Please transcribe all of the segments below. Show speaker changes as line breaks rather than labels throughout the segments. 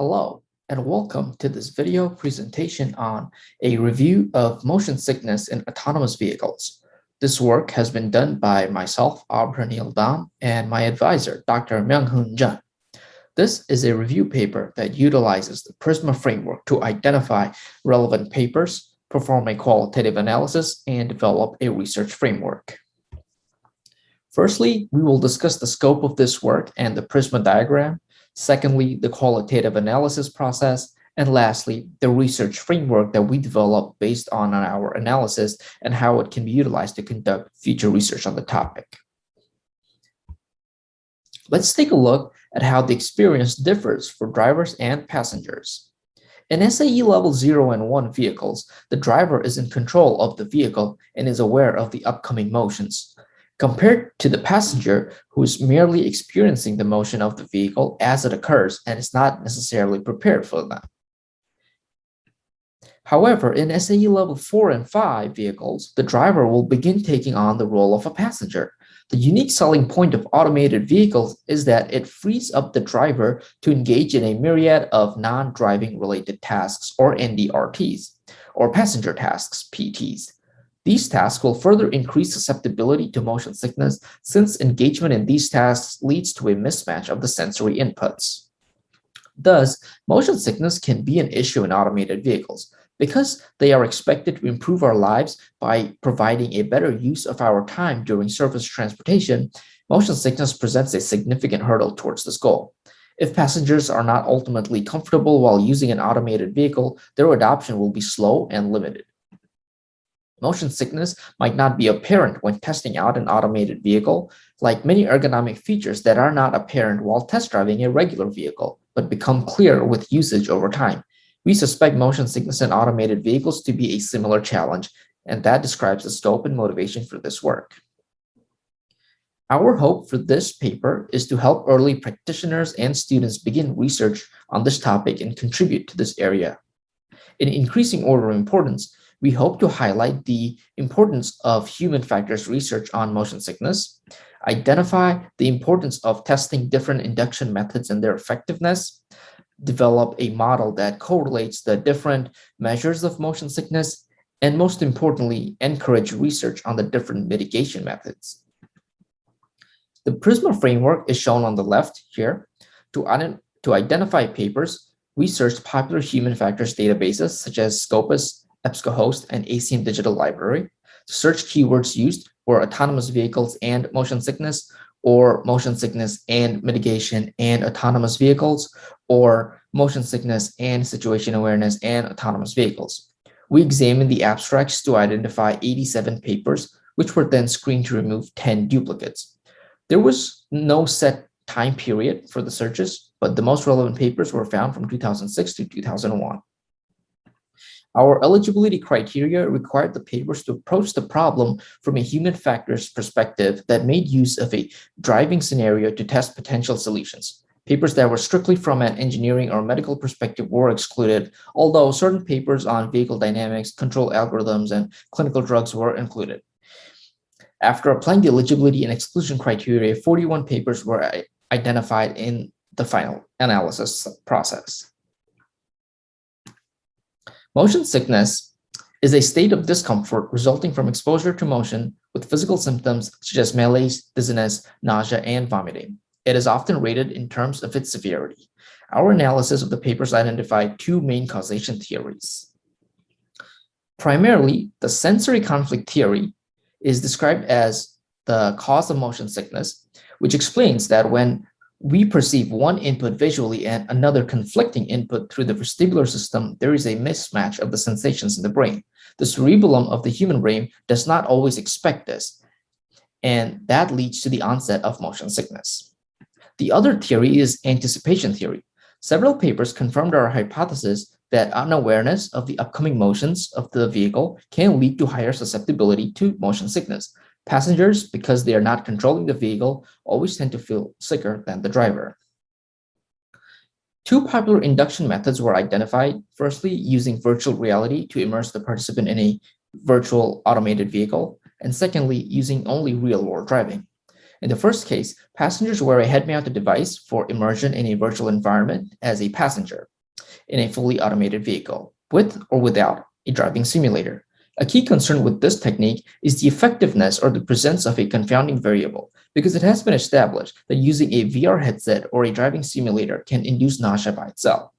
Hello, and welcome to this video presentation on a review of motion sickness in autonomous vehicles. This work has been done by myself, Abhraneil, and my advisor, Dr. Myounghoon Jeon. This is a review paper that utilizes the PRISMA framework to identify relevant papers, perform a qualitative analysis, and develop a research framework. Firstly, we will discuss the scope of this work and the PRISMA diagram. Secondly, the qualitative analysis process. And lastly, the research framework that we develop based on our analysis and how it can be utilized to conduct future research on the topic. Let's take a look at how the experience differs for drivers and passengers. In SAE level 0 and 1 vehicles, the driver is in control of the vehicle and is aware of the upcoming motions, compared to the passenger who is merely experiencing the motion of the vehicle as it occurs and is not necessarily prepared for them. However, in SAE level 4 and 5 vehicles, the driver will begin taking on the role of a passenger. The unique selling point of automated vehicles is that it frees up the driver to engage in a myriad of non-driving related tasks, or NDRTs, or passenger tasks, PTs. These tasks will further increase susceptibility to motion sickness since engagement in these tasks leads to a mismatch of the sensory inputs. Thus, motion sickness can be an issue in automated vehicles. Because they are expected to improve our lives by providing a better use of our time during surface transportation, motion sickness presents a significant hurdle towards this goal. If passengers are not ultimately comfortable while using an automated vehicle, their adoption will be slow and limited. Motion sickness might not be apparent when testing out an automated vehicle, like many ergonomic features that are not apparent while test driving a regular vehicle, but become clear with usage over time. We suspect motion sickness in automated vehicles to be a similar challenge, and that describes the scope and motivation for this work. Our hope for this paper is to help early practitioners and students begin research on this topic and contribute to this area. In increasing order of importance, we hope to highlight the importance of human factors research on motion sickness, identify the importance of testing different induction methods and their effectiveness, develop a model that correlates the different measures of motion sickness, and most importantly, encourage research on the different mitigation methods. The PRISMA framework is shown on the left here. To identify papers, we searched popular human factors databases such as Scopus, EBSCOhost, and ACM Digital Library. To search keywords used were autonomous vehicles and motion sickness, or motion sickness and mitigation and autonomous vehicles, or motion sickness and situation awareness and autonomous vehicles. We examined the abstracts to identify 87 papers, which were then screened to remove 10 duplicates. There was no set time period for the searches, but the most relevant papers were found from 2006 to 2001. Our eligibility criteria required the papers to approach the problem from a human factors perspective that made use of a driving scenario to test potential solutions. Papers that were strictly from an engineering or medical perspective were excluded, although certain papers on vehicle dynamics, control algorithms, and clinical drugs were included. After applying the eligibility and exclusion criteria, 41 papers were identified in the final analysis process. Motion sickness is a state of discomfort resulting from exposure to motion with physical symptoms such as malaise, dizziness, nausea, and vomiting. It is often rated in terms of its severity. Our analysis of the papers identified two main causation theories. Primarily, the sensory conflict theory is described as the cause of motion sickness, which explains that when we perceive one input visually and another conflicting input through the vestibular system, there is a mismatch of the sensations in the brain. The cerebellum of the human brain does not always expect this, and that leads to the onset of motion sickness. The other theory is anticipation theory. Several papers confirmed our hypothesis that unawareness of the upcoming motions of the vehicle can lead to higher susceptibility to motion sickness. Passengers, because they are not controlling the vehicle, always tend to feel sicker than the driver. Two popular induction methods were identified. Firstly, using virtual reality to immerse the participant in a virtual automated vehicle, and secondly, using only real-world driving. In the first case, passengers wear a head-mounted device for immersion in a virtual environment as a passenger in a fully automated vehicle, with or without a driving simulator. A key concern with this technique is the effectiveness or the presence of a confounding variable, because it has been established that using a VR headset or a driving simulator can induce nausea by itself.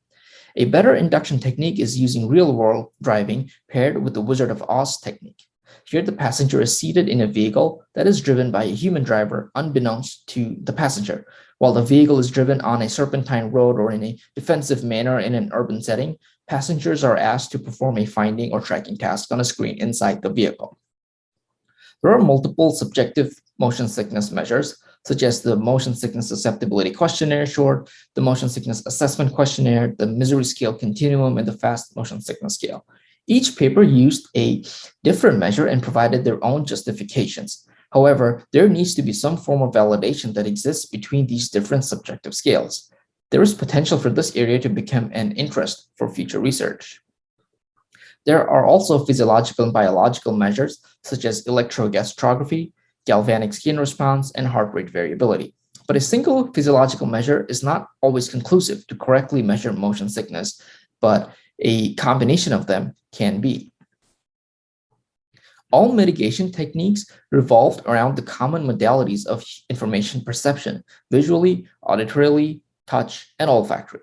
A better induction technique is using real-world driving paired with the Wizard of Oz technique. Here, the passenger is seated in a vehicle that is driven by a human driver unbeknownst to the passenger. While the vehicle is driven on a serpentine road or in a defensive manner in an urban setting, passengers are asked to perform a finding or tracking task on a screen inside the vehicle. There are multiple subjective motion sickness measures, such as the Motion Sickness Susceptibility Questionnaire short, the Motion Sickness Assessment Questionnaire, the Misery Scale Continuum, and the Fast Motion Sickness Scale. Each paper used a different measure and provided their own justifications. However, there needs to be some form of validation that exists between these different subjective scales. There is potential for this area to become an interest for future research. There are also physiological and biological measures, such as electrogastrography, galvanic skin response, and heart rate variability. But a single physiological measure is not always conclusive to correctly measure motion sickness, but a combination of them can be. All mitigation techniques revolved around the common modalities of information perception: visually, auditorily, touch, and olfactory.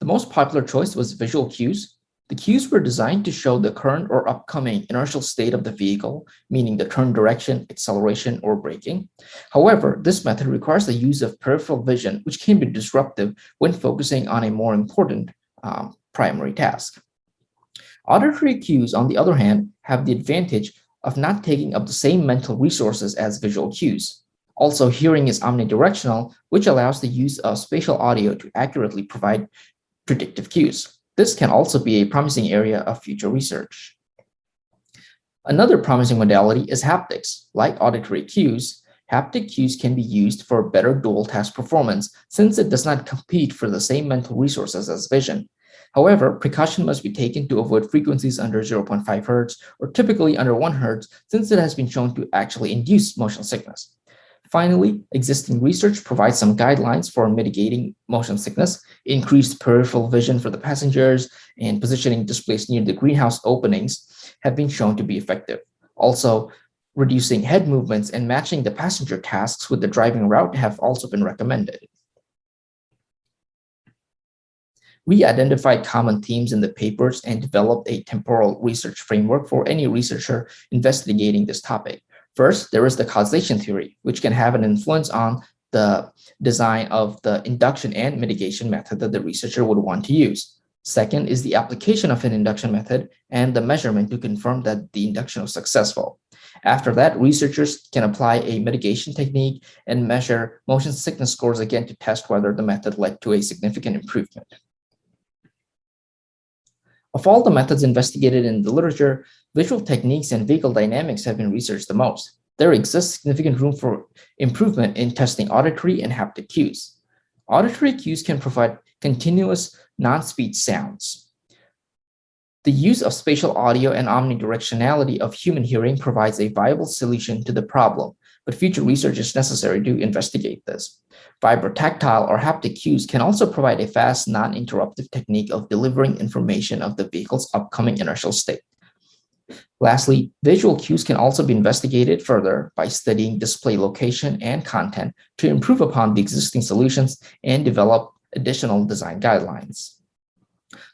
The most popular choice was visual cues. The cues were designed to show the current or upcoming inertial state of the vehicle, meaning the turn direction, acceleration, or braking. However, this method requires the use of peripheral vision, which can be disruptive when focusing on a more important primary task. Auditory cues, on the other hand, have the advantage of not taking up the same mental resources as visual cues. Also, hearing is omnidirectional, which allows the use of spatial audio to accurately provide predictive cues. This can also be a promising area of future research. Another promising modality is haptics. Like auditory cues, haptic cues can be used for better dual task performance since it does not compete for the same mental resources as vision. However, precaution must be taken to avoid frequencies under 0.5 Hz or typically under 1 Hz, since it has been shown to actually induce motion sickness. Finally, existing research provides some guidelines for mitigating motion sickness. Increased peripheral vision for the passengers and positioning displays near the greenhouse openings have been shown to be effective. Also, reducing head movements and matching the passenger tasks with the driving route have also been recommended. We identified common themes in the papers and developed a temporal research framework for any researcher investigating this topic. First, there is the causation theory, which can have an influence on the design of the induction and mitigation method that the researcher would want to use. Second is the application of an induction method and the measurement to confirm that the induction was successful. After that, researchers can apply a mitigation technique and measure motion sickness scores again to test whether the method led to a significant improvement. Of all the methods investigated in the literature, visual techniques and vehicle dynamics have been researched the most. There exists significant room for improvement in testing auditory and haptic cues. Auditory cues can provide continuous non-speech sounds. The use of spatial audio and omnidirectionality of human hearing provides a viable solution to the problem, but future research is necessary to investigate this. Vibrotactile or haptic cues can also provide a fast, non-interruptive technique of delivering information of the vehicle's upcoming inertial state. Lastly, visual cues can also be investigated further by studying display location and content to improve upon the existing solutions and develop additional design guidelines.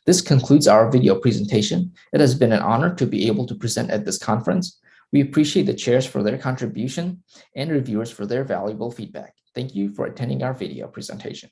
This concludes our video presentation. It has been an honor to be able to present at this conference. We appreciate the chairs for their contribution and reviewers for their valuable feedback. Thank you for attending our video presentation.